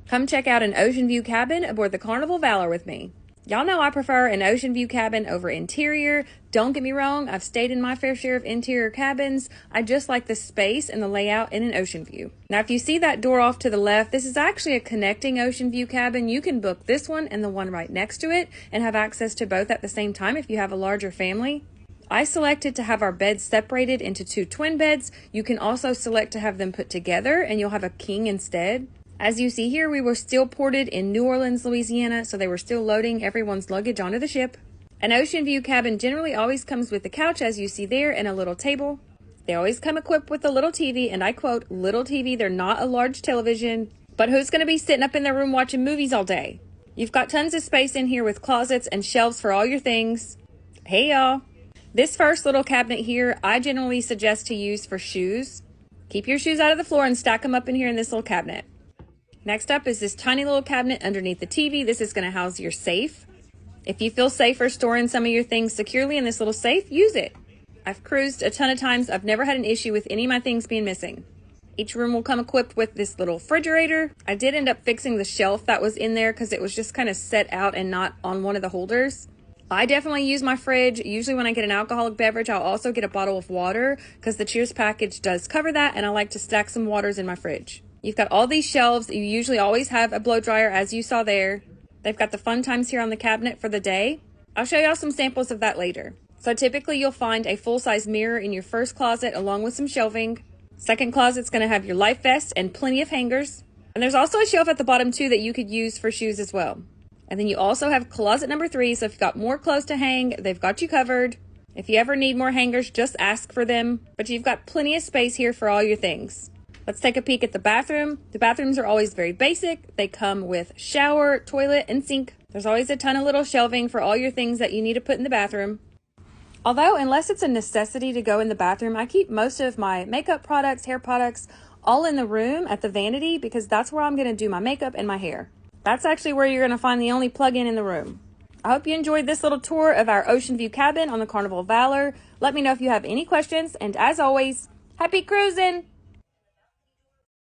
Come check out an Oceanview cabin aboard the Carnival Valor with me. Y'all know I prefer an Oceanview cabin over interior. Don't get me wrong, I've stayed in my fair share of interior cabins. I just like the space and the layout in an Oceanview. Now, if you see that door off to the left, this is actually a connecting Oceanview cabin. You can book this one and the one right next to it and have access to both at the same time if you have a larger family. I selected to have our beds separated into 2 twin beds. You can also select to have them put together and you'll have a king instead. As you see here, we were still ported in New Orleans, Louisiana, so they were still loading everyone's luggage onto the ship. An Oceanview cabin generally always comes with a couch, as you see there, and a little table. They always come equipped with a little TV, and I quote, little TV, they're not a large television. But who's going to be sitting up in their room watching movies all day? You've got tons of space in here with closets and shelves for all your things. Hey y'all. This first little cabinet here, I generally suggest to use for shoes. Keep your shoes out of the floor and stack them up in here in this little cabinet. Next up is this tiny little cabinet underneath the TV. This is going to house your safe. If you feel safer storing some of your things securely in this little safe, use it. I've cruised a ton of times. I've never had an issue with any of my things being missing. Each room will come equipped with this little refrigerator. I did end up fixing the shelf that was in there because it was just kind of set out and not on one of the holders. I definitely use my fridge. Usually when I get an alcoholic beverage, I'll also get a bottle of water because the Cheers package does cover that, and I like to stack some waters in my fridge. You've got all these shelves. You usually always have a blow dryer, as you saw there. They've got the fun times here on the cabinet for the day. I'll show y'all some samples of that later. So typically you'll find a full-size mirror in your first closet along with some shelving. Second closet's going to have your life vest and plenty of hangers. And there's also a shelf at the bottom too that you could use for shoes as well. And then you also have closet number 3. So if you've got more clothes to hang, they've got you covered. If you ever need more hangers, just ask for them. But you've got plenty of space here for all your things. Let's take a peek at the bathroom. The bathrooms are always very basic. They come with shower, toilet, and sink. There's always a ton of little shelving for all your things that you need to put in the bathroom. Although, unless it's a necessity to go in the bathroom, I keep most of my makeup products, hair products, all in the room at the vanity because that's where I'm going to do my makeup and my hair. That's actually where you're going to find the only plug-in in the room. I hope you enjoyed this little tour of our Oceanview cabin on the Carnival Valor. Let me know if you have any questions, and as always, happy cruising!